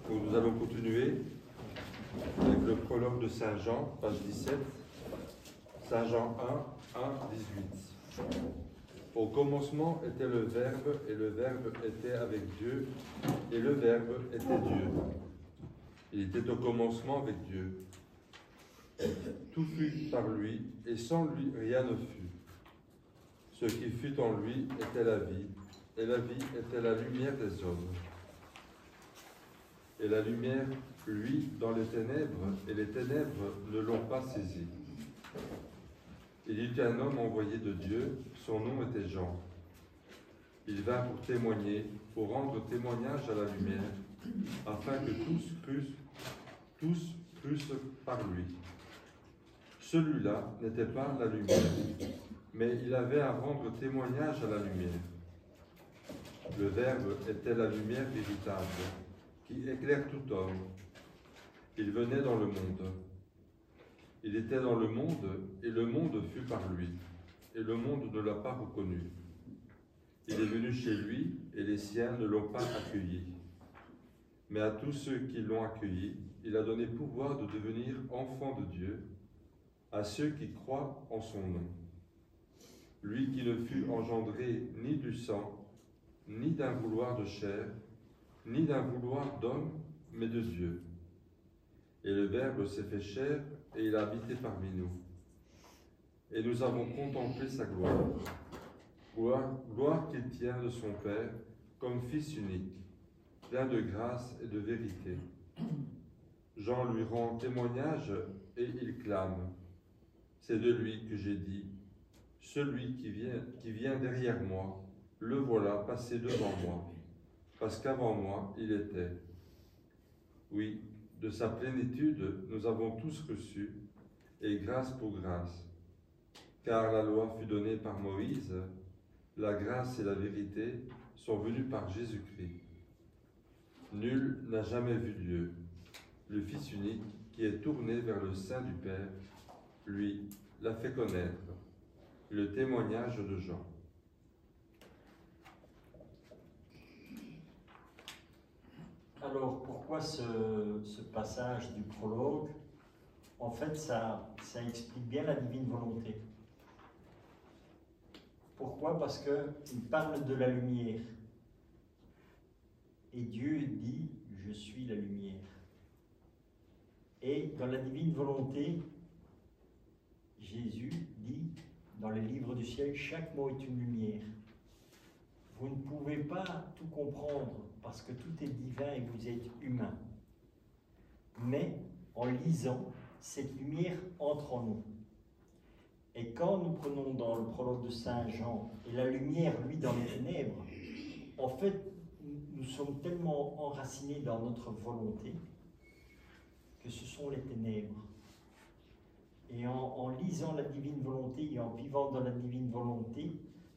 Donc nous allons continuer avec le prologue de Saint Jean, page 17, Saint Jean 1, 1, 18. Au commencement était le Verbe, et le Verbe était avec Dieu, et le Verbe était Dieu. Il était au commencement avec Dieu. Tout fut par lui, et sans lui rien ne fut. Ce qui fut en lui était la vie, et la vie était la lumière des hommes. Et la lumière, lui, dans les ténèbres, et les ténèbres ne l'ont pas saisi. Il y eut un homme envoyé de Dieu, son nom était Jean. Il vint pour témoigner, pour rendre témoignage à la lumière, afin que tous crussent par lui. Celui-là n'était pas la lumière, mais il avait à rendre témoignage à la lumière. Le Verbe était la lumière véritable, qui éclaire tout homme. Il venait dans le monde. Il était dans le monde, et le monde fut par lui, et le monde ne l'a pas reconnu. Il est venu chez lui, et les siens ne l'ont pas accueilli. Mais à tous ceux qui l'ont accueilli, il a donné pouvoir de devenir enfants de Dieu, à ceux qui croient en son nom. Lui qui ne fut engendré ni du sang, ni d'un vouloir de chair, ni d'un vouloir d'homme, mais de Dieu. Et le Verbe s'est fait chair, et il a habité parmi nous. Et nous avons contemplé sa gloire, gloire qu'il tient de son Père, comme Fils unique, plein de grâce et de vérité. Jean lui rend témoignage, et il clame. C'est de lui que j'ai dit, celui qui vient derrière moi, le voilà passé devant moi, parce qu'avant moi il était. Oui, de sa plénitude nous avons tous reçu, et grâce pour grâce. Car la loi fut donnée par Moïse, la grâce et la vérité sont venues par Jésus-Christ. Nul n'a jamais vu Dieu, le Fils unique qui est tourné vers le sein du Père, lui, l'a fait connaître. Le témoignage de Jean. Alors, pourquoi ce passage du prologue? En fait, ça explique bien la divine volonté. Pourquoi? Parce qu'il parle de la lumière. Et Dieu dit, je suis la lumière. Et dans la divine volonté, Jésus dit, dans les livres du ciel, chaque mot est une lumière. Vous ne pouvez pas tout comprendre parce que tout est divin et vous êtes humain. Mais en lisant, cette lumière entre en nous. Et quand nous prenons dans le prologue de Saint Jean, et la lumière, lui, dans les ténèbres, en fait, nous sommes tellement enracinés dans notre volonté que ce sont les ténèbres. Et en lisant la divine volonté et en vivant dans la divine volonté,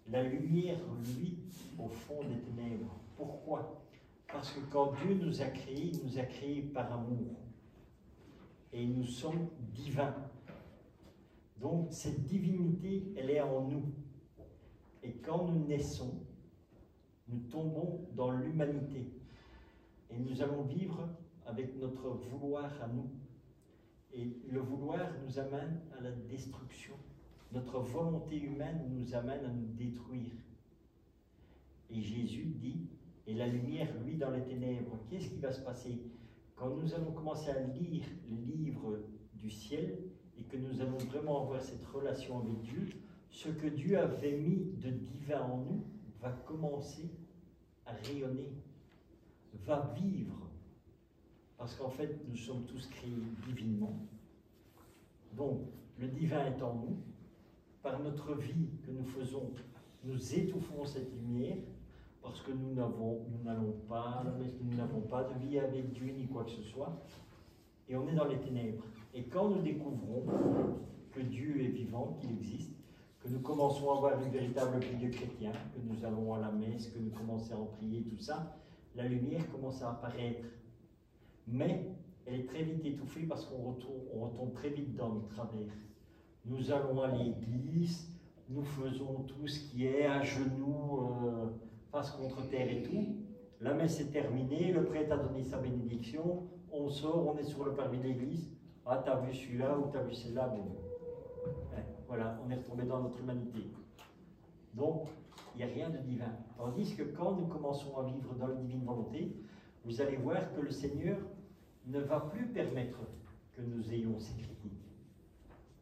la lumière, lui, au fond des ténèbres. Pourquoi? Parce que quand Dieu nous a créés par amour. Et nous sommes divins. Donc, cette divinité, elle est en nous. Et quand nous naissons, nous tombons dans l'humanité. Et nous allons vivre avec notre vouloir à nous. Et le vouloir nous amène à la destruction. Notre volonté humaine nous amène à nous détruire. Et Jésus dit, et la lumière, lui, dans les ténèbres, qu'est-ce qui va se passer? Quand nous allons commencer à lire les livres du ciel et que nous allons vraiment avoir cette relation avec Dieu, ce que Dieu avait mis de divin en nous va commencer à rayonner, va vivre. Parce qu'en fait, nous sommes tous créés divinement. Donc, le divin est en nous. Par notre vie que nous faisons, nous étouffons cette lumière parce que nous n'avons pas de vie avec Dieu ni quoi que ce soit. Et on est dans les ténèbres. Et quand nous découvrons que Dieu est vivant, qu'il existe, que nous commençons à avoir une véritable vie de chrétien, que nous allons à la messe, que nous commençons à prier, tout ça, la lumière commence à apparaître. Mais elle est très vite étouffée parce qu'on retombe très vite dans le travers. Nous allons à l'église, nous faisons faisons tout ce qui est à genoux, face contre terre et tout. La messe est terminée, le prêtre a donné sa bénédiction, on sort, on est sur le parvis de l'église. Ah, t'as vu celui-là ou t'as vu celle-là, bon. Ouais, voilà, on est retombé dans notre humanité. Donc, il n'y a rien de divin. Tandis que quand nous commençons à vivre dans la divine volonté, vous allez voir que le Seigneur ne va plus permettre que nous ayons ces critiques.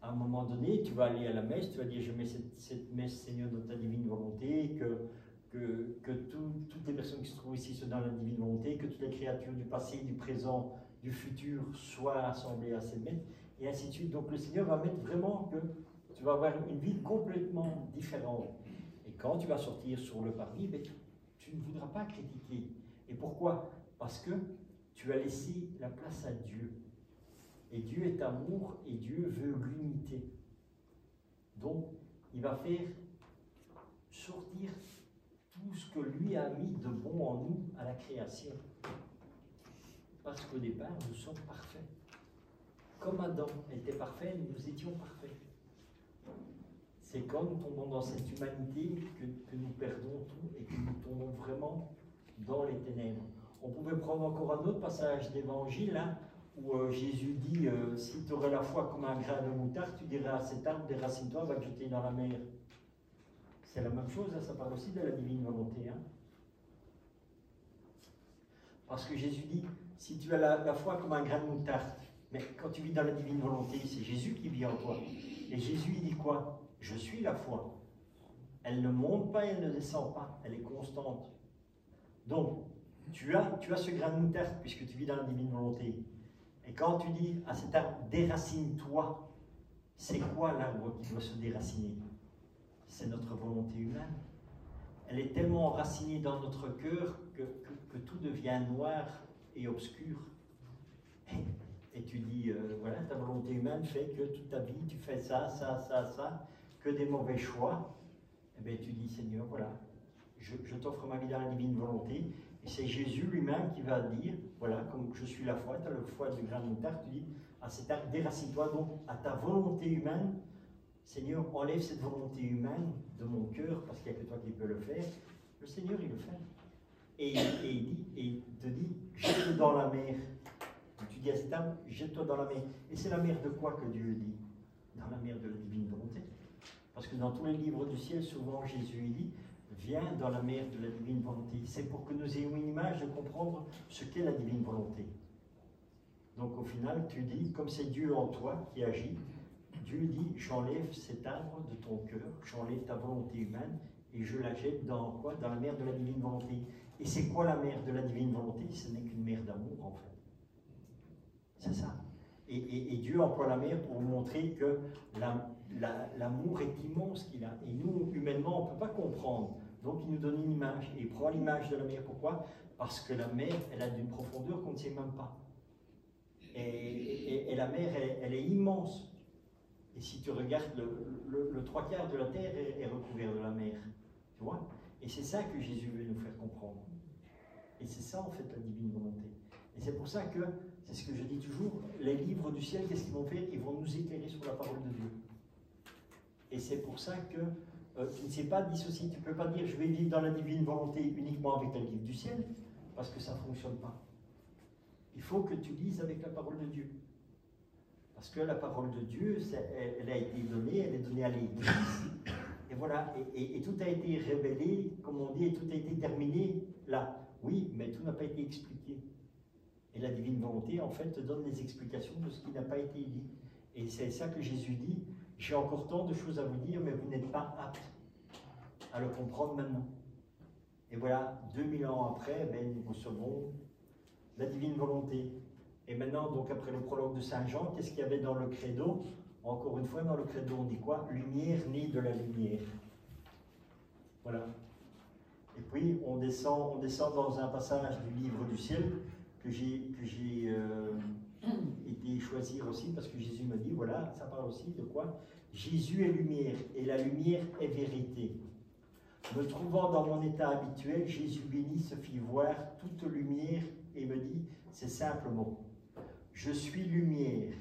À un moment donné, tu vas aller à la messe, tu vas dire, je mets cette messe, Seigneur, dans ta divine volonté, que toutes les personnes qui se trouvent ici sont dans la divine volonté, que toutes les créatures du passé, du présent, du futur soient assemblées à cette messe, et ainsi de suite. Donc le Seigneur va mettre vraiment que tu vas avoir une vie complètement différente. Et quand tu vas sortir sur le parvis, ben, tu ne voudras pas critiquer. Et pourquoi? Parce que tu as laissé la place à Dieu. Et Dieu est amour et Dieu veut l'unité. Donc, il va faire sortir tout ce que lui a mis de bon en nous à la création. Parce qu'au départ, nous sommes parfaits. Comme Adam était parfait, nous étions parfaits. C'est quand nous tombons dans cette humanité que nous perdons tout et que nous tombons vraiment dans les ténèbres. On pouvait prendre encore un autre passage d'évangile, hein, où Jésus dit, si tu aurais la foi comme un grain de moutarde, tu dirais à cet arbre, déracine-toi, va te jeter dans la mer. C'est la même chose, hein, ça parle aussi de la divine volonté. Hein. Parce que Jésus dit, si tu as la foi comme un grain de moutarde, mais quand tu vis dans la divine volonté, c'est Jésus qui vit en toi. Et Jésus, il dit quoi? Je suis la foi. Elle ne monte pas, elle ne descend pas, elle est constante. Donc, tu as ce grain de moutarde puisque tu vis dans la divine volonté. Et quand tu dis à cet arbre, déracine-toi, c'est quoi l'arbre qui doit se déraciner? C'est notre volonté humaine. Elle est tellement enracinée dans notre cœur que tout devient noir et obscur. Et tu dis, voilà, ta volonté humaine fait que toute ta vie, tu fais ça, que des mauvais choix. Et bien tu dis, Seigneur, voilà, je t'offre ma vie dans la divine volonté. Et c'est Jésus lui-même qui va dire, voilà, comme je suis la foi, tu as le foi du grain de moutarde, tu dis, à cet arbre, déracine-toi donc à ta volonté humaine. Seigneur, enlève cette volonté humaine de mon cœur, parce qu'il n'y a que toi qui peux le faire. Le Seigneur, il le fait. Et il te dit, jette-le dans la mer. Et tu dis à cet arbre, jette-toi dans la mer. Et c'est la mer de quoi que Dieu dit? Dans la mer de la divine volonté. Parce que dans tous les livres du ciel, souvent Jésus dit, viens dans la mer de la divine volonté. C'est pour que nous ayons une image de comprendre ce qu'est la divine volonté. Donc au final, tu dis, comme c'est Dieu en toi qui agit, Dieu dit, j'enlève cet arbre de ton cœur, j'enlève ta volonté humaine et je la jette dans quoi? Dans la mer de la divine volonté. Et c'est quoi la mer de la divine volonté? Ce n'est qu'une mer d'amour en fait. C'est ça. Et Dieu emploie la mer pour vous montrer que l'amour est immense qu'il a. Et nous, humainement, on ne peut pas comprendre. Donc il nous donne une image. Et il prend l'image de la mer. Pourquoi? Parce que la mer, elle a d'une profondeur qu'on ne sait même pas. Et la mer, elle est immense. Et si tu regardes, le 3/4 de la terre est recouvert de la mer. Tu vois? Et c'est ça que Jésus veut nous faire comprendre. Et c'est ça, en fait, la divine volonté. Et c'est pour ça que, c'est ce que je dis toujours, les livres du ciel, qu'est-ce qu'ils vont faire? Ils vont nous éclairer sur la parole de Dieu. Et c'est pour ça que tu ne sais pas dissocier. Tu ne peux pas dire, je vais vivre dans la divine volonté uniquement avec le livre du ciel, parce que ça ne fonctionne pas. Il faut que tu lises avec la parole de Dieu. Parce que la parole de Dieu, elle a été donnée, elle est donnée à l'Église. Et voilà, et tout a été révélé, comme on dit, et tout a été terminé là. Oui, mais tout n'a pas été expliqué. Et la divine volonté, en fait, te donne les explications de ce qui n'a pas été dit. Et c'est ça que Jésus dit, j'ai encore tant de choses à vous dire, mais vous n'êtes pas aptes à le comprendre maintenant. Et voilà, 2000 ans après, ben, nous recevons la divine volonté. Et maintenant, donc après le prologue de Saint Jean, qu'est-ce qu'il y avait dans le credo? Encore une fois, dans le credo, on dit quoi? Lumière née de la lumière. Voilà. Et puis, on descend dans un passage du livre du ciel que j'ai été choisir aussi, parce que Jésus me dit, voilà, ça parle aussi de quoi? Jésus est lumière, et la lumière est vérité. Me trouvant dans mon état habituel, Jésus béni se fit voir toute lumière et me dit, c'est simplement, je suis lumière,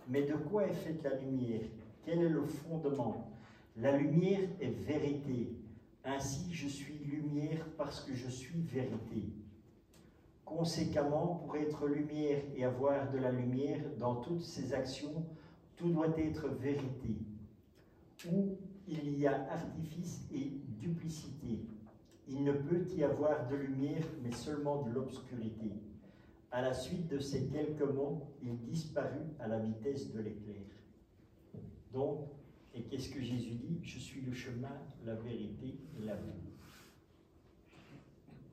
mais de quoi est faite la lumière? Quel est le fondement? La lumière est vérité. Ainsi, je suis lumière parce que je suis vérité. Conséquemment, pour être lumière et avoir de la lumière dans toutes ses actions, tout doit être vérité. Où il y a artifice et duplicité, il ne peut y avoir de lumière, mais seulement de l'obscurité. À la suite de ces quelques mots, il disparut à la vitesse de l'éclair. Donc, et qu'est-ce que Jésus dit? Je suis le chemin, la vérité et la vie.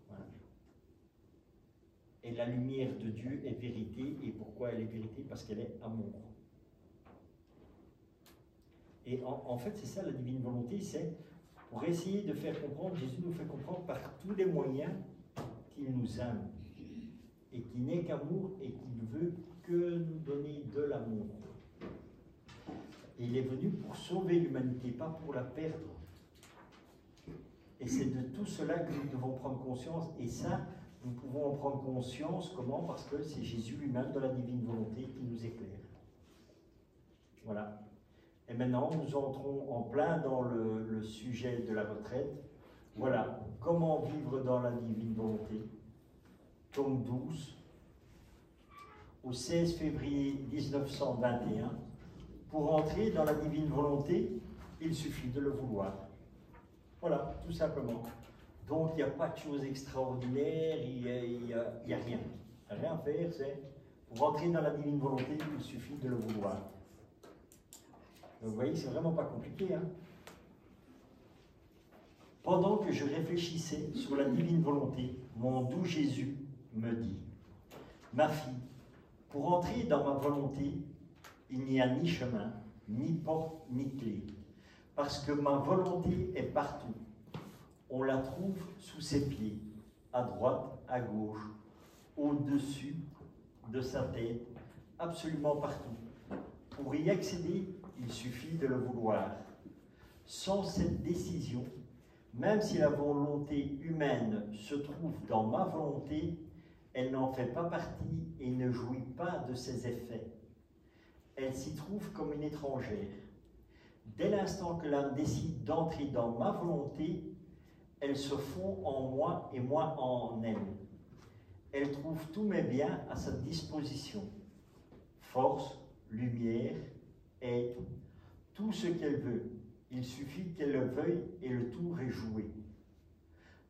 Voilà. Et la lumière de Dieu est vérité. Et pourquoi elle est vérité? Parce qu'elle est amour. Et en fait, c'est ça la divine volonté, c'est pour essayer de faire comprendre, Jésus nous fait comprendre par tous les moyens qu'il nous aime. Et qu'il n'est qu'amour et qu'il ne veut que nous donner de l'amour. Et il est venu pour sauver l'humanité, pas pour la perdre. Et c'est de tout cela que nous devons prendre conscience. Et ça, nous pouvons en prendre conscience. Comment? Parce que c'est Jésus lui-même, dans la divine volonté, qui nous éclaire. Voilà. Et maintenant, nous entrons en plein dans le sujet de la retraite. Voilà. Comment vivre dans la divine volonté? Tome 12, au 16 février 1921. Pour entrer dans la divine volonté, il suffit de le vouloir. Voilà, tout simplement. Donc, il n'y a pas de choses extraordinaires, il n'y a rien. Il n'y a rien à faire, c'est pour entrer dans la divine volonté, il suffit de le vouloir. Donc, vous voyez, c'est vraiment pas compliqué. Hein? Pendant que je réfléchissais sur la divine volonté, mon doux Jésus me dit, ma fille, pour entrer dans ma volonté, il n'y a ni chemin, ni porte, ni clé, parce que ma volonté est partout. On la trouve sous ses pieds, à droite, à gauche, au-dessus de sa tête, absolument partout. Pour y accéder, il suffit de le vouloir. Sans cette décision, même si la volonté humaine se trouve dans ma volonté, elle n'en fait pas partie et ne jouit pas de ses effets. Elle s'y trouve comme une étrangère. Dès l'instant que l'âme décide d'entrer dans ma volonté, elle se fond en moi et moi en elle. Elle trouve tous mes biens à sa disposition. Force, lumière, aide, tout ce qu'elle veut. Il suffit qu'elle le veuille et le tour est joué.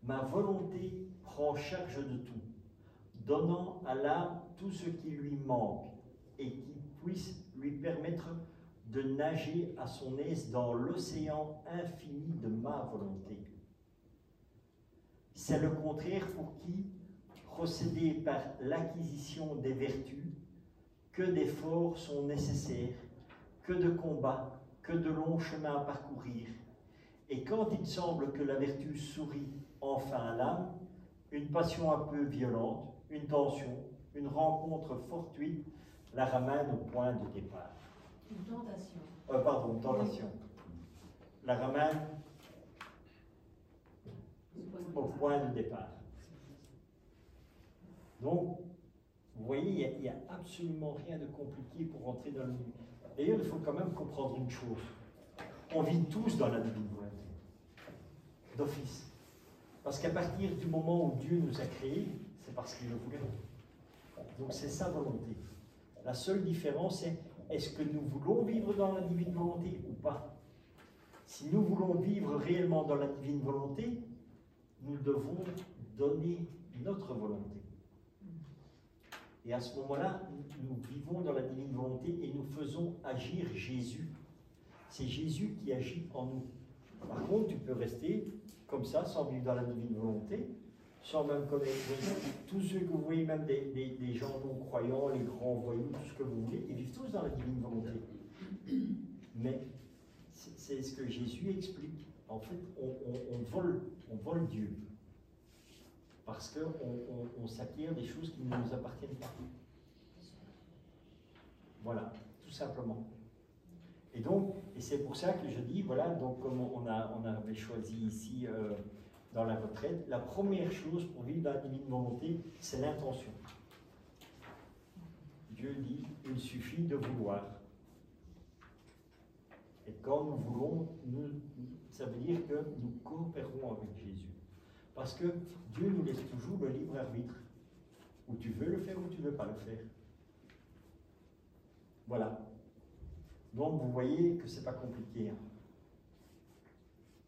Ma volonté prend charge de tout, donnant à l'âme tout ce qui lui manque et qui puisse lui permettre de nager à son aise dans l'océan infini de ma volonté. C'est le contraire pour qui, procéder par l'acquisition des vertus, que d'efforts sont nécessaires, que de combats, que de longs chemins à parcourir. Et quand il semble que la vertu sourit enfin à l'âme, une passion un peu violente, une tension, une rencontre fortuite la ramène au point de départ. Une tentation. Pardon, tentation. La ramène au point de départ. Donc, vous voyez, il n'y a absolument rien de compliqué pour rentrer dans le divin. D'ailleurs, il faut quand même comprendre une chose. On vit tous dans la divine volonté, d'office. Parce qu'à partir du moment où Dieu nous a créés, c'est parce qu'il le voulait. Donc c'est sa volonté. La seule différence, c'est est-ce que nous voulons vivre dans la divine volonté ou pas? Si nous voulons vivre réellement dans la divine volonté, nous devons donner notre volonté. Et à ce moment-là, nous vivons dans la divine volonté et nous faisons agir Jésus. C'est Jésus qui agit en nous. Par contre, tu peux rester comme ça, sans vivre dans la divine volonté, sans même connaître tous ceux que vous voyez, même des gens non-croyants, les grands voyous, tout ce que vous voulez, ils vivent tous dans la divine volonté. Mais c'est ce que Jésus explique. En fait, on vole Dieu. Parce qu'on s'acquiert des choses qui ne nous appartiennent pas. Voilà, tout simplement. Et donc, et c'est pour ça que je dis, voilà, donc comme on avait choisi ici dans la retraite, la première chose pour vivre dans la divine volonté, c'est l'intention. Dieu dit, il suffit de vouloir. Et quand nous voulons, ça veut dire que nous coopérons avec Jésus. Parce que Dieu nous laisse toujours le libre arbitre. Où tu veux le faire ou tu ne veux pas le faire. Voilà. Donc vous voyez que ce n'est pas compliqué.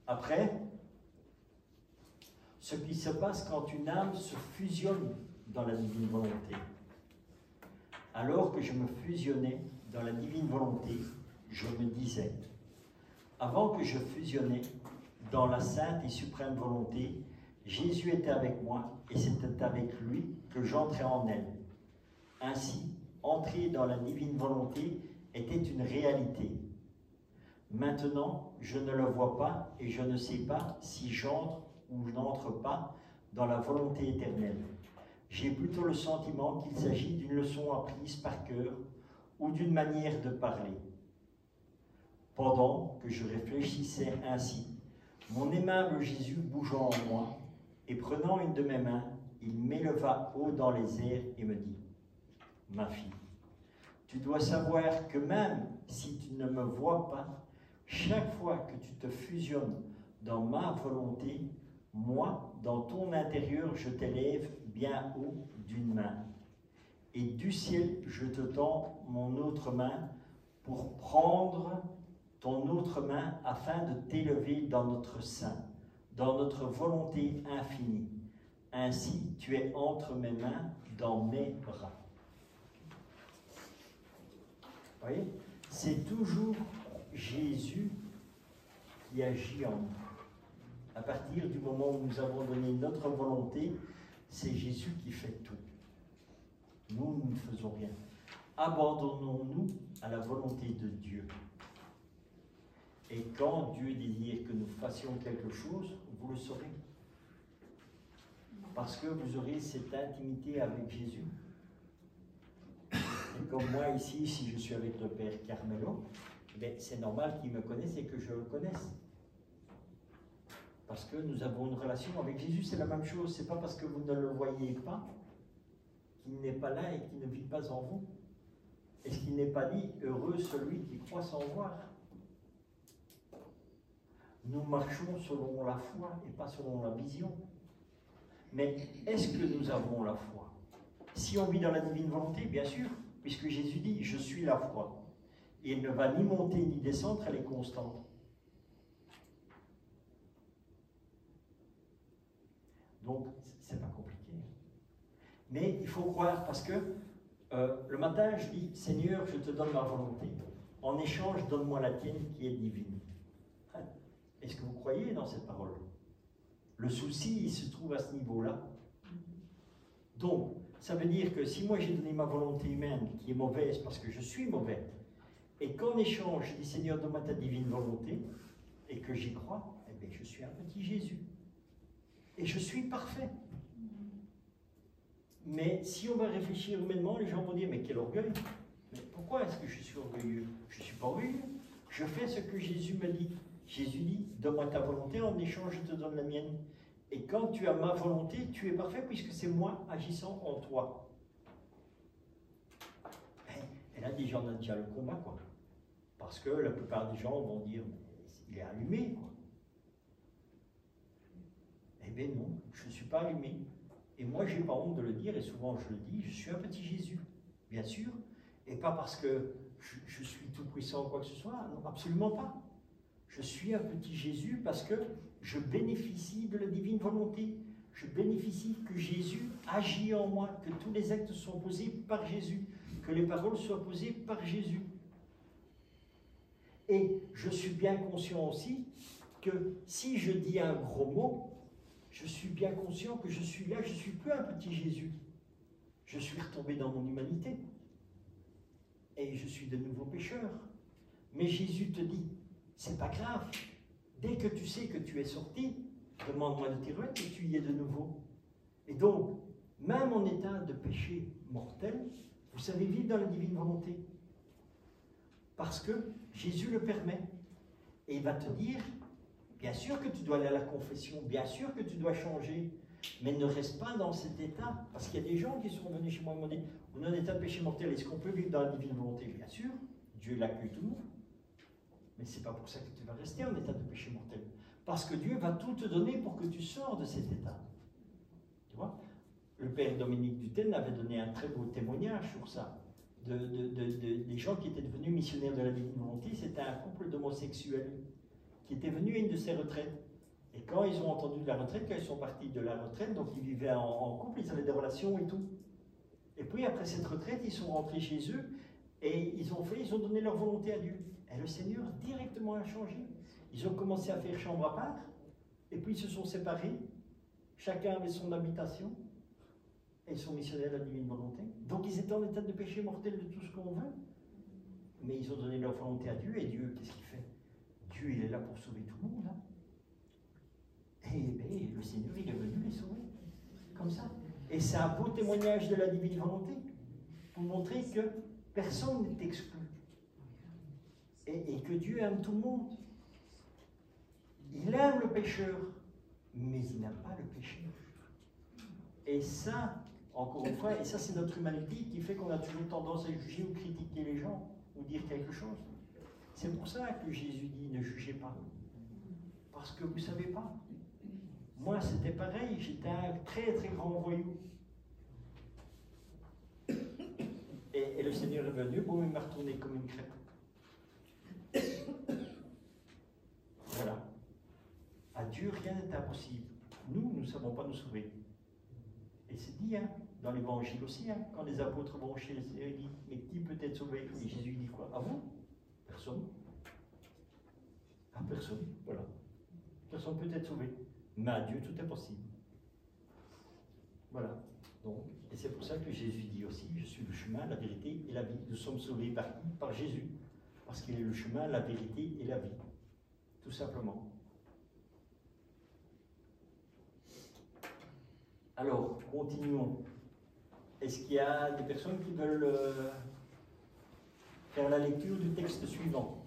Après, ce qui se passe quand une âme se fusionne dans la divine volonté. Alors que je me fusionnais dans la divine volonté, je me disais, avant que je fusionnais dans la sainte et suprême volonté, Jésus était avec moi et c'était avec lui que j'entrais en elle. Ainsi, entrer dans la divine volonté était une réalité. Maintenant, je ne le vois pas et je ne sais pas si j'entre ou je n'entre pas dans la volonté éternelle. J'ai plutôt le sentiment qu'il s'agit d'une leçon apprise par cœur ou d'une manière de parler. Pendant que je réfléchissais ainsi, mon aimable Jésus bougeant en moi et prenant une de mes mains, il m'éleva haut dans les airs et me dit, « Ma fille, tu dois savoir que même si tu ne me vois pas, chaque fois que tu te fusionnes dans ma volonté, moi, dans ton intérieur, je t'élève bien haut d'une main. Et du ciel, je te tends mon autre main pour prendre ton autre main afin de t'élever dans notre sein, dans notre volonté infinie. Ainsi, tu es entre mes mains, dans mes bras. » Vous voyez, c'est toujours Jésus qui agit en nous. À partir du moment où nous avons donné notre volonté, c'est Jésus qui fait tout. Nous, nous ne faisons rien. Abandonnons-nous à la volonté de Dieu. Et quand Dieu désire que nous fassions quelque chose, vous le saurez. Parce que vous aurez cette intimité avec Jésus. Et comme moi ici, si je suis avec le Père Carmelo, c'est normal qu'il me connaisse et que je le connaisse. Parce que nous avons une relation avec Jésus, c'est la même chose. Ce n'est pas parce que vous ne le voyez pas qu'il n'est pas là et qu'il ne vit pas en vous. Est-ce qu'il n'est pas dit « Heureux celui qui croit sans voir » ? Nous marchons selon la foi et pas selon la vision. Mais est-ce que nous avons la foi? Si on vit dans la divine volonté, bien sûr, puisque Jésus dit « Je suis la foi ». Et elle ne va ni monter ni descendre, elle est constante. Donc, ce n'est pas compliqué. Mais il faut croire, parce que le matin, je dis « Seigneur, je te donne ma volonté. En échange, donne-moi la tienne qui est divine. » Est-ce que vous croyez dans cette parole? Le souci, il se trouve à ce niveau-là. Donc, ça veut dire que si moi j'ai donné ma volonté humaine qui est mauvaise parce que je suis mauvais, et qu'en échange, je dis Seigneur, donne-moi ta divine volonté, et que j'y crois, eh bien, je suis un petit Jésus. Et je suis parfait. Mais si on va réfléchir humainement, les gens vont dire, mais quel orgueil! Mais pourquoi est-ce que je suis orgueilleux? Je ne suis pas orgueilleux. Je fais ce que Jésus me dit. Jésus dit, donne-moi ta volonté, en échange, je te donne la mienne. Et quand tu as ma volonté, tu es parfait puisque c'est moi agissant en toi. Et là, déjà, on a déjà le combat, quoi. Parce que la plupart des gens vont dire, il est allumé, quoi. Eh bien non, je ne suis pas allumé. Et moi, je n'ai pas honte de le dire, et souvent je le dis, je suis un petit Jésus, bien sûr. Et pas parce que je suis tout puissant ou quoi que ce soit, non, absolument pas. Je suis un petit Jésus parce que je bénéficie de la divine volonté. Je bénéficie que Jésus agit en moi, que tous les actes sont posés par Jésus, que les paroles soient posées par Jésus. Et je suis bien conscient aussi que si je dis un gros mot, je suis bien conscient que je suis là, je ne suis plus un petit Jésus. Je suis retombé dans mon humanité. Et je suis de nouveau pécheur. Mais Jésus te dit, c'est pas grave. Dès que tu sais que tu es sorti, demande-moi de tes rettes et tu y es de nouveau. Et donc, même en état de péché mortel, vous savez vivre dans la divine volonté. Parce que Jésus le permet. Et il va te dire, bien sûr que tu dois aller à la confession, bien sûr que tu dois changer, mais ne reste pas dans cet état. Parce qu'il y a des gens qui sont venus chez moi et m'ont dit, on est en état de péché mortel, est-ce qu'on peut vivre dans la divine volonté? Bien sûr, Dieu l'accueille tout le monde. Mais ce n'est pas pour ça que tu vas rester en état de péché mortel. Parce que Dieu va tout te donner pour que tu sors de cet état. Tu vois? Le père Dominique Dutène avait donné un très beau témoignage sur ça. Des gens qui étaient devenus missionnaires de la divine volonté. C'était un couple d'homosexuels qui était venu à une de ces retraites. Et quand ils ont entendu de la retraite, quand ils sont partis de la retraite, donc ils vivaient en couple, ils avaient des relations et tout. Et puis après cette retraite, ils sont rentrés chez eux et ils ont donné leur volonté à Dieu. Et le Seigneur directement a changé. Ils ont commencé à faire chambre à part, et puis ils se sont séparés. Chacun avait son habitation, et ils sont missionnaires de la divine volonté. Donc ils étaient en état de péché mortel de tout ce qu'on veut. Mais ils ont donné leur volonté à Dieu, et Dieu, qu'est-ce qu'il fait? Dieu, il est là pour sauver tout le monde. Hein. Et le Seigneur, il est venu les sauver. Comme ça. Et c'est un beau témoignage de la divine volonté, pour montrer que personne n'est exclu. Et que Dieu aime tout le monde. Il aime le pécheur, mais il n'aime pas le péché. Et ça, encore une fois, et ça c'est notre humanité qui fait qu'on a toujours tendance à juger ou critiquer les gens, ou dire quelque chose. C'est pour ça que Jésus dit ne jugez pas. Parce que vous ne savez pas. Moi c'était pareil, j'étais un très très grand voyou. Et le Seigneur est venu, bon, il m'a retourné comme une crêpe. Voilà. À Dieu, rien n'est impossible. Nous ne savons pas nous sauver. Et c'est dit, hein, dans l'évangile aussi, hein, quand les apôtres vont chez les Seigneur, ils disent, mais qui peut être sauvé? Et Jésus dit quoi? Ah vous? Personne. Ah, personne, voilà. Personne peut être sauvé. Mais à Dieu, tout est possible. Voilà. Donc, et c'est pour ça que Jésus dit aussi, je suis le chemin, la vérité et la vie. Nous sommes sauvés par qui? Par Jésus. Parce qu'il est le chemin, la vérité et la vie. Tout simplement. Alors, continuons. Est-ce qu'il y a des personnes qui veulent faire la lecture du texte suivant?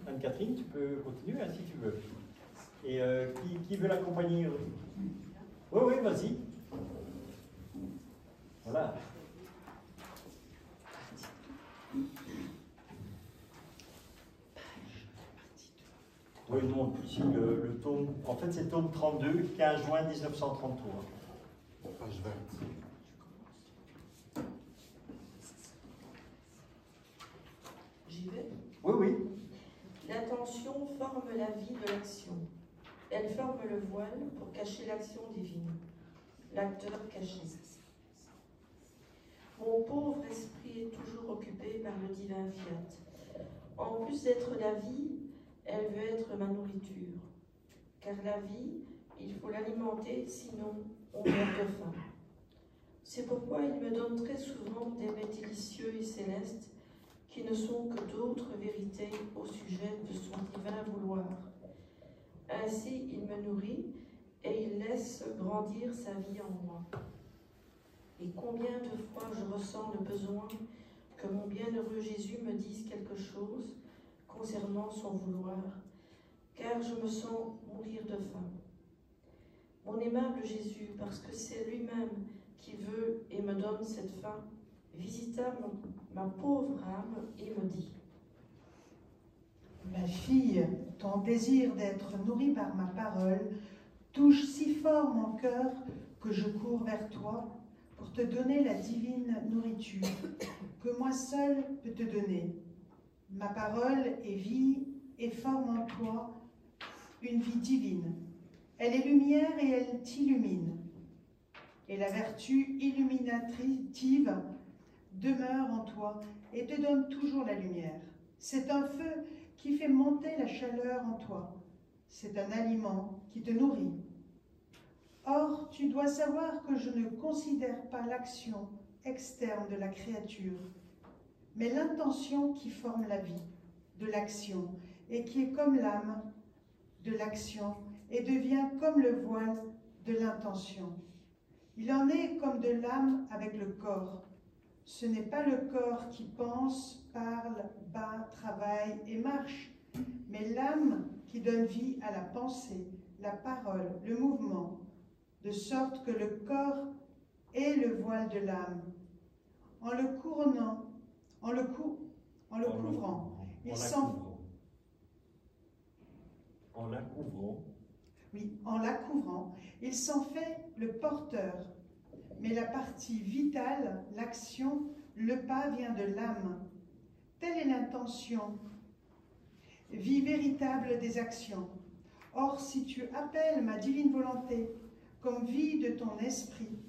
Anne-Catherine, tu peux continuer hein, si tu veux. Et qui veut l'accompagner? Oui, oui, vas-y. Voilà. Oui, non, ici le tome, en fait c'est tome 32, 15 juin 1933. Page 20. J'y vais. Oui, oui. L'intention forme la vie de l'action. Elle forme le voile pour cacher l'action divine, l'acteur caché. Mon pauvre esprit est toujours occupé par le divin fiat. En plus d'être la vie, elle veut être ma nourriture. Car la vie, il faut l'alimenter, sinon on meurt de faim. C'est pourquoi il me donne très souvent des mets délicieux et célestes qui ne sont que d'autres vérités au sujet de son divin vouloir. Ainsi, il me nourrit et il laisse grandir sa vie en moi. Et combien de fois je ressens le besoin que mon bienheureux Jésus me dise quelque chose concernant son vouloir, car je me sens mourir de faim. Mon aimable Jésus, parce que c'est lui-même qui veut et me donne cette faim, visita ma pauvre âme et me dit: Ma fille, ton désir d'être nourrie par ma parole touche si fort mon cœur que je cours vers toi pour te donner la divine nourriture que moi seul peux te donner. Ma parole est vie et forme en toi une vie divine. Elle est lumière et elle t'illumine. Et la vertu illuminative demeure en toi et te donne toujours la lumière. C'est un feu qui fait monter la chaleur en toi. C'est un aliment qui te nourrit. Or, tu dois savoir que je ne considère pas l'action externe de la créature, mais l'intention qui forme la vie de l'action et qui est comme l'âme de l'action et devient comme le voile de l'intention. Il en est comme de l'âme avec le corps. Ce n'est pas le corps qui pense, parle, bat, travaille et marche, mais l'âme qui donne vie à la pensée, la parole, le mouvement, de sorte que le corps est le voile de l'âme. En le couvrant, il En la couvrant, Oui, en la couvrant, il s'en fait le porteur. Mais la partie vitale, l'action, le pas vient de l'âme. Telle est l'intention, vie véritable des actions. Or, si tu appelles ma divine volonté comme vie de ton esprit,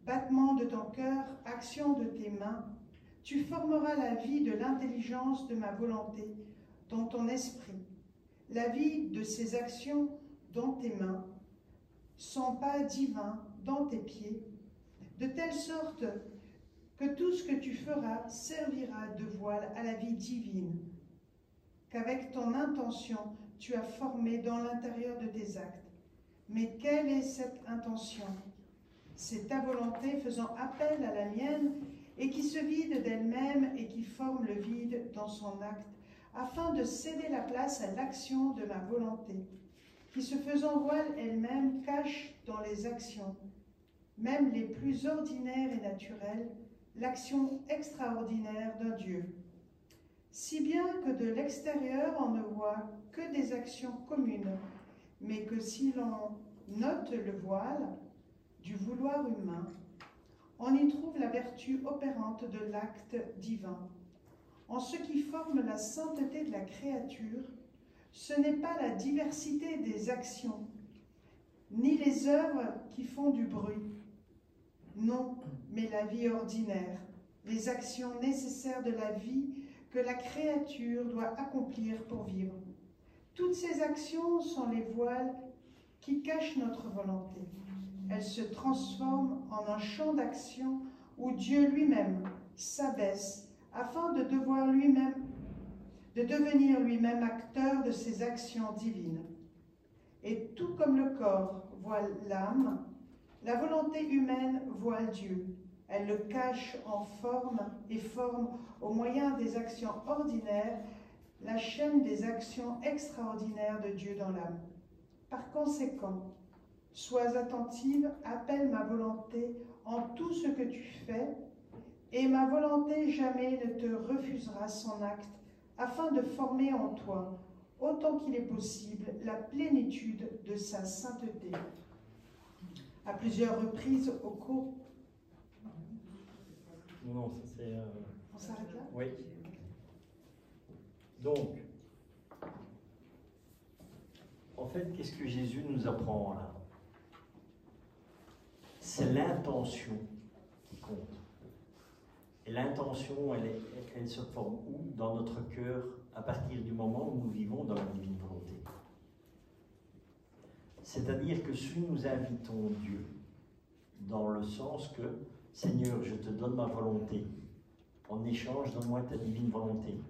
battement de ton cœur, action de tes mains, tu formeras la vie de l'intelligence de ma volonté dans ton esprit, la vie de ces actions dans tes mains, son pas divin dans tes pieds, de telle sorte que tout ce que tu feras servira de voile à la vie divine, qu'avec ton intention tu as formé dans l'intérieur de tes actes. Mais quelle est cette intention? C'est ta volonté faisant appel à la mienne et qui se vide d'elle-même et qui forme le vide dans son acte, afin de céder la place à l'action de ma volonté, qui se faisant voile elle-même cache dans les actions, même les plus ordinaires et naturelles, l'action extraordinaire d'un Dieu. Si bien que de l'extérieur on ne voit que des actions communes, mais que si l'on note le voile du vouloir humain, on y trouve la vertu opérante de l'acte divin. En ce qui forme la sainteté de la créature, ce n'est pas la diversité des actions, ni les œuvres qui font du bruit. Non, mais la vie ordinaire, les actions nécessaires de la vie que la créature doit accomplir pour vivre. Toutes ces actions sont les voiles qui cachent notre volonté. Elles se transforment en un champ d'action où Dieu lui-même s'abaisse afin de devenir lui-même acteur de ces actions divines. Et tout comme le corps voile l'âme, la volonté humaine voile Dieu. Elle le cache en forme et forme au moyen des actions ordinaires la chaîne des actions extraordinaires de Dieu dans l'âme. Par conséquent, sois attentive, appelle ma volonté en tout ce que tu fais, et ma volonté jamais ne te refusera son acte, afin de former en toi, autant qu'il est possible, la plénitude de sa sainteté. À plusieurs reprises au cours... non, ça c'est... On s'arrête là? Oui. Donc, en fait, qu'est-ce que Jésus nous apprend là? C'est l'intention qui compte. Et l'intention, elle se forme où? Dans notre cœur, à partir du moment où nous vivons dans la divine volonté. C'est-à-dire que si nous invitons Dieu, dans le sens que, Seigneur, je te donne ma volonté, en échange, donne-moi ta divine volonté.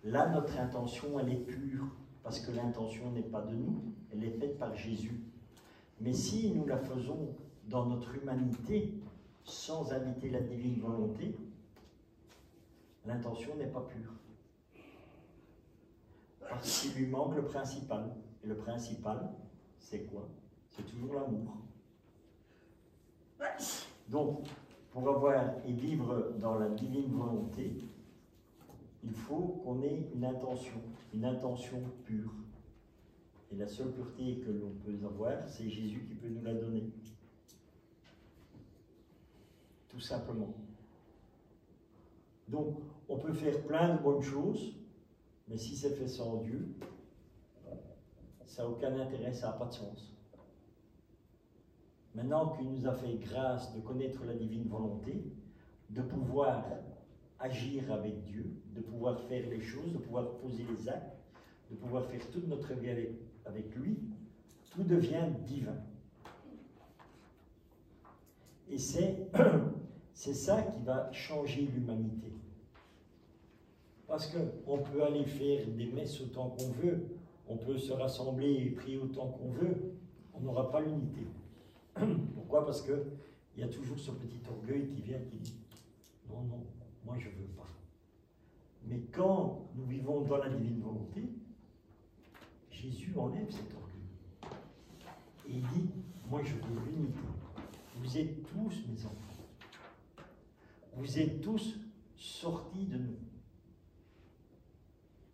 Là, notre intention, elle est pure, parce que l'intention n'est pas de nous, elle est faite par Jésus. Mais si nous la faisons dans notre humanité, sans inviter la divine volonté, l'intention n'est pas pure. Parce qu'il lui manque le principal. Et le principal, c'est quoi? C'est toujours l'amour. Donc, pour avoir et vivre dans la divine volonté, il faut qu'on ait une intention pure. Et la seule pureté que l'on peut avoir, c'est Jésus qui peut nous la donner. Tout simplement. Donc, on peut faire plein de bonnes choses, mais si c'est fait sans Dieu, ça n'a aucun intérêt, ça n'a pas de sens. Maintenant qu'il nous a fait grâce de connaître la divine volonté, de pouvoir agir avec Dieu, de pouvoir faire les choses, de pouvoir poser les actes, de pouvoir faire toute notre vie avec lui, tout devient divin. Et c'est ça qui va changer l'humanité. Parce qu'on peut aller faire des messes autant qu'on veut, on peut se rassembler et prier autant qu'on veut, on n'aura pas l'unité. Pourquoi? Parce qu'il y a toujours ce petit orgueil qui vient, qui dit « Non, non, moi je ne veux pas ». Mais quand nous vivons dans la divine volonté, Jésus enlève cet orgueil. Et il dit « Moi je veux l'unité. Vous êtes tous mes enfants. Vous êtes tous sortis de nous.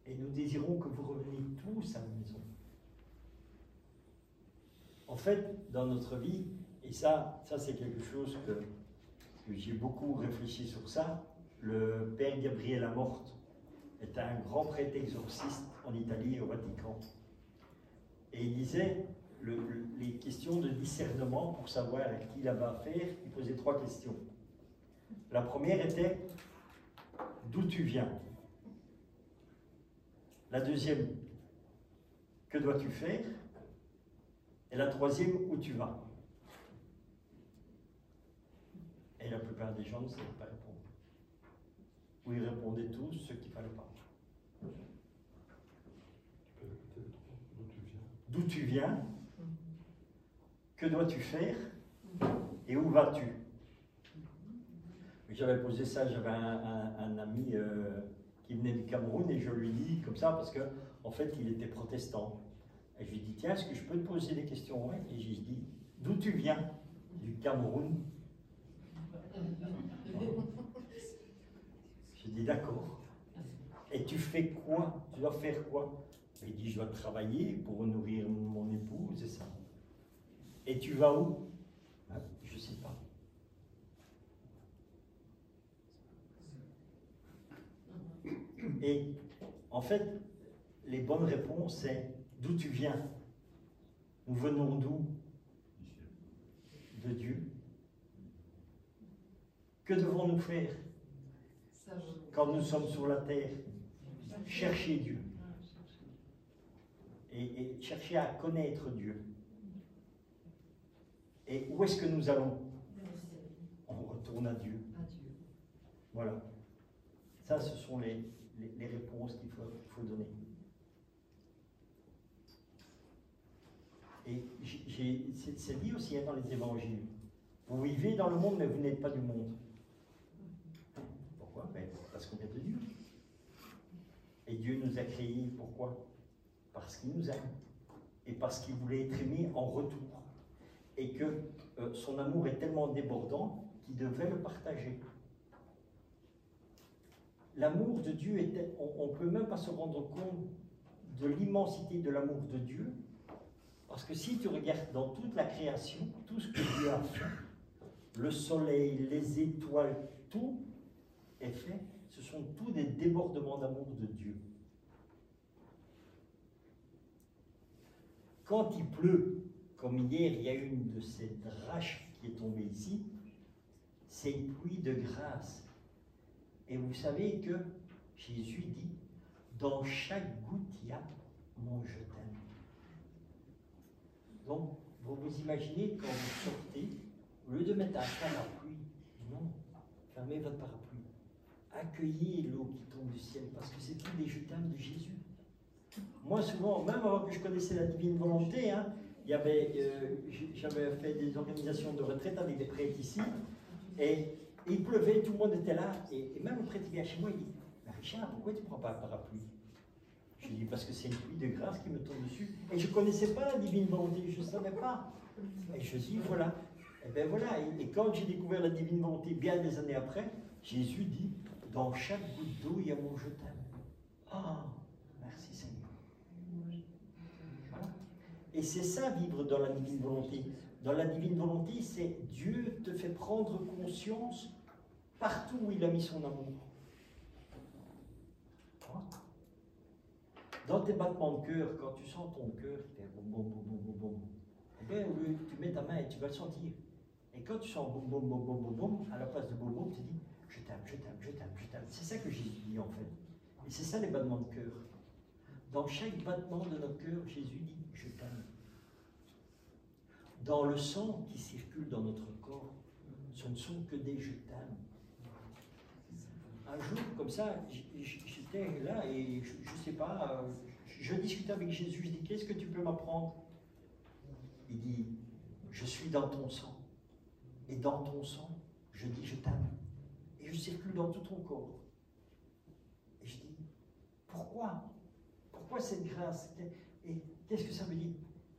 Et nous désirons que vous reveniez tous à la maison. En fait, dans notre vie, et ça c'est quelque chose que j'ai beaucoup réfléchi sur ça, le père Gabriel Amorth est un grand prêtre exorciste en Italie et au Vatican. Et il disait, les questions de discernement pour savoir à qui il avait affaire, il posait 3 questions. La première était, d'où tu viens? La deuxième, que dois-tu faire? Et la troisième, où tu vas? Et la plupart des gens ne savaient pas répondre. Ou ils répondaient tous ce qu'il ne fallait pas. D'où tu viens? Que dois-tu faire? Et où vas-tu? J'avais posé ça, j'avais un ami qui venait du Cameroun et je lui dis comme ça parce qu'en fait il était protestant. Et je lui dis, tiens, est-ce que je peux te poser des questions? Ouais. Et je lui dis, d'où tu viens? Du Cameroun. Je dis, d'accord. Et tu fais quoi? Tu dois faire quoi? Il dit, je dois travailler pour nourrir mon épouse, c'est ça. Et tu vas où? Je ne sais pas. Et en fait, les bonnes réponses, c'est d'où tu viens? Nous venons d'où? De Dieu. Que devons-nous faire quand nous sommes sur la terre? Chercher Dieu. Et chercher à connaître Dieu. Et où est-ce que nous allons? On retourne à Dieu. Voilà. Ça, ce sont les réponses qu'il faut donner. Et c'est dit aussi dans les évangiles. Vous vivez dans le monde, mais vous n'êtes pas du monde. Pourquoi? Parce qu'on est de Dieu. Et Dieu nous a créés, pourquoi? Parce qu'il nous aime. Et parce qu'il voulait être aimé en retour. Et que son amour est tellement débordant qu'il devait le partager. L'amour de Dieu, on ne peut même pas se rendre compte de l'immensité de l'amour de Dieu. Parce que si tu regardes dans toute la création, tout ce que Dieu a fait, le soleil, les étoiles, tout est fait, ce sont tous des débordements d'amour de Dieu. Quand il pleut, comme hier, il y a eu une de ces draches qui est tombée ici, c'est une pluie de grâce. Et vous savez que Jésus dit, dans chaque goutte, il y a mon je t'aime. Donc, vous vous imaginez quand vous sortez, au lieu de mettre un parapluie, non, fermez votre parapluie. Accueillez l'eau qui tombe du ciel, parce que c'est tous les je t'aime de Jésus. Moi, souvent, même avant que je connaissais la divine volonté, hein, j'avais fait des organisations de retraite avec des prêtres ici, et il pleuvait, tout le monde était là, et même le prêtre vient chez moi, il dit, Richard, pourquoi tu ne prends pas un parapluie? Je lui dis, parce que c'est une pluie de grâce qui me tombe dessus, et je ne connaissais pas la divine volonté, je ne savais pas. Et je dis, voilà. Et bien voilà, et quand j'ai découvert la divine volonté, bien des années après, Jésus dit, dans chaque goutte d'eau, il y a mon je t'aime. Ah, merci Seigneur. Voilà. Et c'est ça, vivre dans la divine volonté. Dans la divine volonté, c'est Dieu te fait prendre conscience partout où il a mis son amour. Dans tes battements de cœur, quand tu sens ton cœur qui fait boum, boum, boum, boum, boum, boum, eh bien, tu mets ta main et tu vas le sentir. Et quand tu sens boum, boum, boum, boum, boum, boum, à la place de boum, boum, tu dis, je t'aime, je t'aime, je t'aime, je t'aime. C'est ça que Jésus dit en fait. Et c'est ça les battements de cœur. Dans chaque battement de notre cœur, Jésus dit, je t'aime. Dans le sang qui circule dans notre corps, ce ne sont que des je t'aime. Un jour, comme ça, j'étais là et je ne sais pas, je discutais avec Jésus, je dis, qu'est-ce que tu peux m'apprendre? Il dit, je suis dans ton sang. Et dans ton sang, je dis, je t'aime. Et je circule dans tout ton corps. Et je dis, pourquoi? Pourquoi cette grâce? Et qu'est-ce que ça veut dire?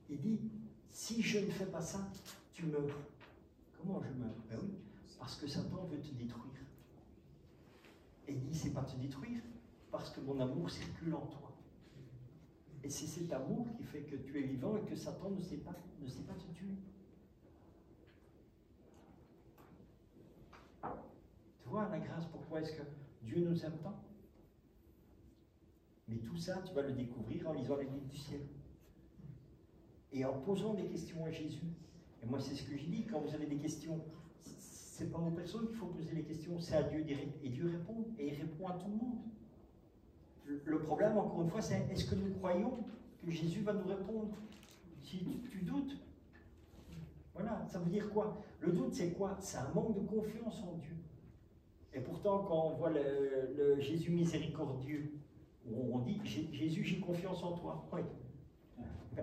Il dit, si je ne fais pas ça, tu meurs. Comment je meurs? Ben oui, parce que Satan veut te détruire. Et il dit, c'est pas te détruire, parce que mon amour circule en toi. Et c'est cet amour qui fait que tu es vivant et que Satan ne sait pas te tuer. Tu vois, la grâce, pourquoi est-ce que Dieu nous aime tant? Mais tout ça, tu vas le découvrir en lisant les livres du ciel. Et en posant des questions à Jésus. Et moi, c'est ce que je dis, quand vous avez des questions, c'est pas aux personnes qu'il faut poser les questions, c'est à Dieu direct. Et Dieu répond, et il répond à tout le monde. Le problème, encore une fois, c'est est-ce que nous croyons que Jésus va nous répondre? Si tu doutes, voilà, ça veut dire quoi? Le doute, c'est quoi? C'est un manque de confiance en Dieu. Et pourtant, quand on voit le Jésus miséricordieux, où on dit, Jésus, j'ai confiance en toi. Oui.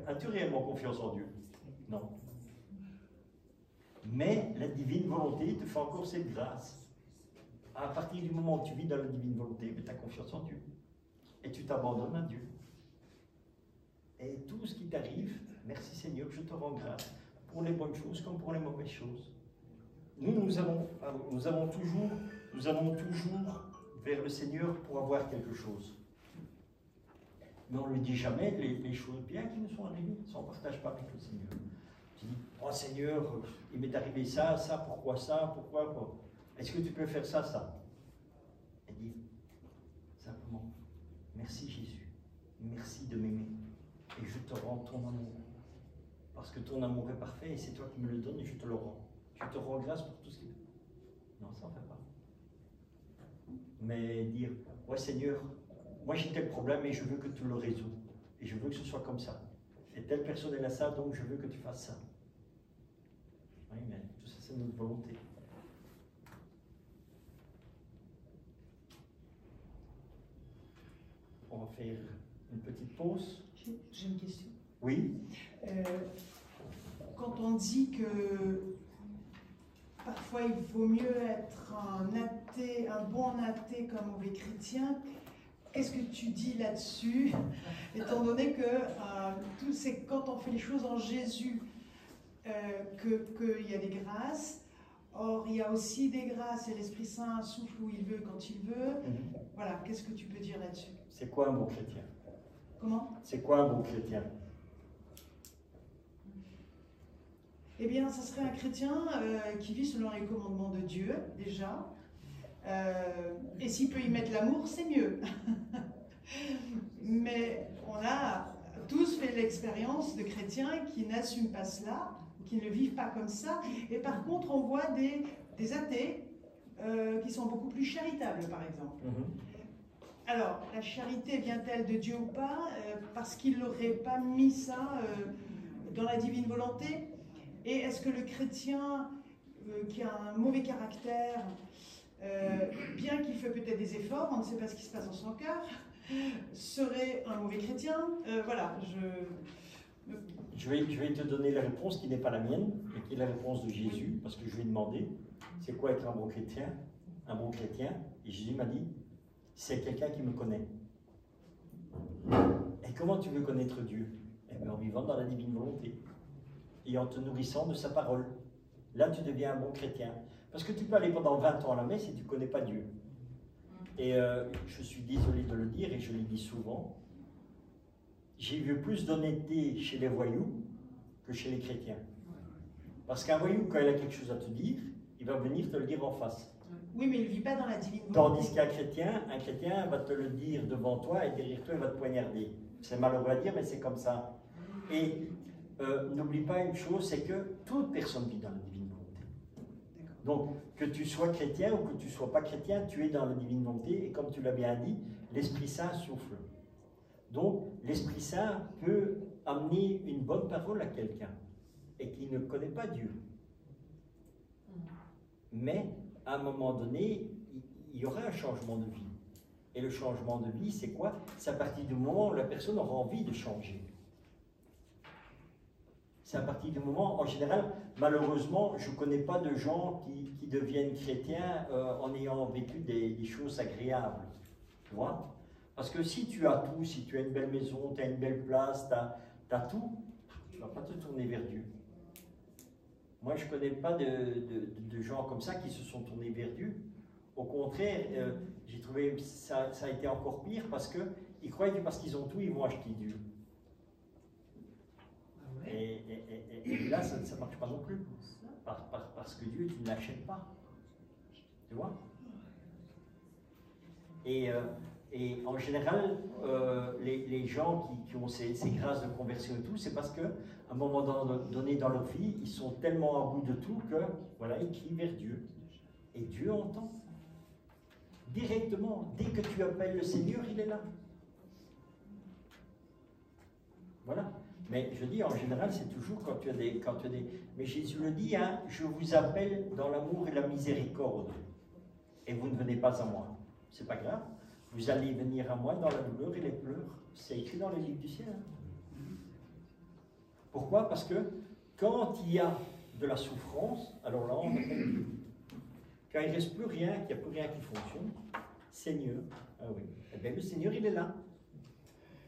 As-tu réellement confiance en Dieu? Non. Mais la divine volonté te fait encore cette grâce. À partir du moment où tu vis dans la divine volonté, tu as confiance en Dieu. Et tu t'abandonnes à Dieu. Et tout ce qui t'arrive, merci Seigneur, je te rends grâce pour les bonnes choses comme pour les mauvaises choses. Nous allons toujours vers le Seigneur pour avoir quelque chose. Mais on ne lui dit jamais les choses bien qui nous sont arrivées. Ça, on ne partage pas avec le Seigneur. Tu dis, oh Seigneur, il m'est arrivé ça, pourquoi ça, pourquoi? Est-ce que tu peux faire ça, ça? Et dis simplement, merci Jésus, merci de m'aimer. Et je te rends ton amour. Parce que ton amour est parfait et c'est toi qui me le donnes et je te le rends. Je te rends grâce pour tout ce qui... Non, ça ne fait pas. Mais dire, ouais Seigneur, moi j'ai tel problème et je veux que tu le résous. Et je veux que ce soit comme ça. Et telle personne elle a ça, donc je veux que tu fasses ça. Oui, mais tout ça c'est notre volonté. On va faire une petite pause. J'ai une question. Oui. Quand on dit que parfois il vaut mieux être un athée, un bon athée qu'un mauvais chrétien, qu'est-ce que tu dis là-dessus? Étant donné que c'est quand on fait les choses en Jésus qu'il y a des grâces. Or, il y a aussi des grâces et l'Esprit Saint souffle où il veut, quand il veut. Voilà, qu'est-ce que tu peux dire là-dessus? C'est quoi un bon chrétien? Comment? C'est quoi un bon chrétien? Eh bien, ce serait un chrétien qui vit selon les commandements de Dieu, déjà. Et s'il peut y mettre l'amour, c'est mieux. Mais on a tous fait l'expérience de chrétiens qui n'assument pas cela, qui ne vivent pas comme ça. Et par contre, on voit des athées qui sont beaucoup plus charitables, par exemple. Alors, la charité vient-elle de Dieu ou pas? Parce qu'il n'aurait pas mis ça dans la divine volonté? Et est-ce que le chrétien qui a un mauvais caractère, bien qu'il fait peut-être des efforts, on ne sait pas ce qui se passe dans son cœur, serait un mauvais chrétien? Voilà, Je vais te donner la réponse qui n'est pas la mienne, et qui est la réponse de Jésus, parce que je lui ai demandé, c'est quoi être un bon chrétien? Un bon chrétien, et Jésus m'a dit, c'est quelqu'un qui me connaît. Et comment tu veux connaître Dieu? Eh bien, en vivant dans la divine volonté, et en te nourrissant de sa parole. Là, tu deviens un bon chrétien. Parce que tu peux aller pendant 20 ans à la messe et tu ne connais pas Dieu. Et je suis désolé de le dire, et je le dis souvent, j'ai vu plus d'honnêteté chez les voyous que chez les chrétiens. Parce qu'un voyou, quand il a quelque chose à te dire, il va venir te le dire en face. Oui, mais il ne vit pas dans la divine volonté. Tandis qu'un chrétien va te le dire devant toi et derrière toi, il va te poignarder. C'est malheureux à dire, mais c'est comme ça. Et n'oublie pas une chose, c'est que toute personne vit dans la divine volonté. Donc, que tu sois chrétien ou que tu ne sois pas chrétien, tu es dans la divine volonté. Et comme tu l'as bien dit, l'Esprit Saint souffle. Donc, l'Esprit Saint peut amener une bonne parole à quelqu'un et qui ne connaît pas Dieu. Mais, à un moment donné, il y aura un changement de vie. Et le changement de vie, c'est quoi? C'est à partir du moment où la personne aura envie de changer. C'est à partir du moment, en général, malheureusement, je ne connais pas de gens qui deviennent chrétiens en ayant vécu des choses agréables. Tu vois? Parce que si tu as tout, si tu as une belle maison, tu as une belle place, tu as tout, tu ne vas pas te tourner vers Dieu. Moi, je ne connais pas de gens comme ça qui se sont tournés vers Dieu. Au contraire, j'ai trouvé que ça a été encore pire parce qu'ils croyaient que parce qu'ils ont tout, ils vont acheter Dieu. Et là, ça ne marche pas non plus. Parce que Dieu, tu ne l'achètes pas. Tu vois? Et en général, les gens qui ont ces grâces de conversion et tout, c'est parce qu'à un moment donné dans leur vie, ils sont tellement à bout de tout que, voilà, ils crient vers Dieu. Et Dieu entend. Directement, dès que tu appelles le Seigneur, il est là. Voilà. Mais je dis, en général, c'est toujours quand tu as des... Mais Jésus le dit, hein, je vous appelle dans l'amour et la miséricorde. Et vous ne venez pas à moi. C'est pas grave. Vous allez venir à moi dans la douleur et les pleurs. C'est écrit dans les livres du ciel. Hein. Pourquoi? Parce que quand il y a de la souffrance, alors là, on appelle Dieu. Quand il ne reste plus rien, qu'il n'y a plus rien qui fonctionne, Seigneur, ah oui, eh bien le Seigneur, il est là.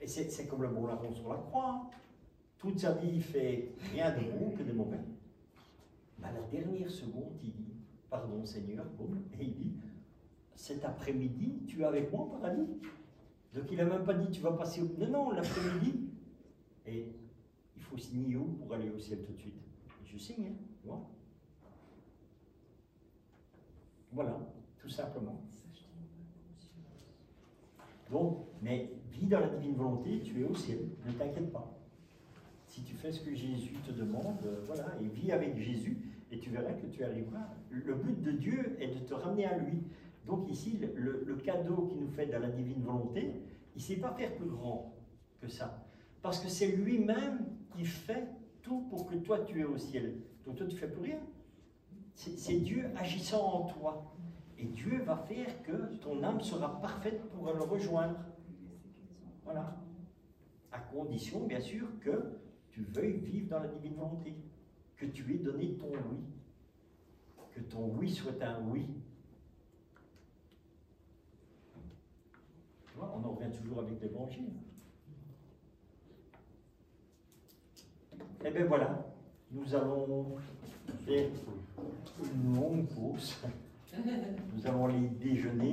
Et c'est comme le bon larron sur la croix. Hein. Toute sa vie, il fait rien de bon que de mauvais. Mais à la dernière seconde, il dit, pardon Seigneur, boum, et il dit, cet après-midi, tu es avec moi au paradis. Donc il n'a même pas dit, tu vas passer au... Non, l'après-midi. Et il faut signer où pour aller au ciel tout de suite? Je signe, hein, tu vois. Voilà, tout simplement. Donc, mais vis dans la divine volonté, tu es au ciel, ne t'inquiète pas. Si tu fais ce que Jésus te demande, voilà, et vis avec Jésus, et tu verras que tu arriveras. Le but de Dieu est de te ramener à lui. Donc ici, le cadeau qu'il nous fait dans la divine volonté, il ne sait pas faire plus grand que ça. Parce que c'est lui-même qui fait tout pour que toi tu es au ciel. Donc toi tu ne fais plus rien. C'est Dieu agissant en toi. Et Dieu va faire que ton âme sera parfaite pour le rejoindre. Voilà. À condition, bien sûr, que tu veuilles vivre dans la divine volonté. Que tu aies donné ton oui. Que ton oui soit un oui. Tu vois, on en revient toujours avec l'évangile. Et bien voilà, nous allons faire une longue pause. Nous allons aller déjeuner.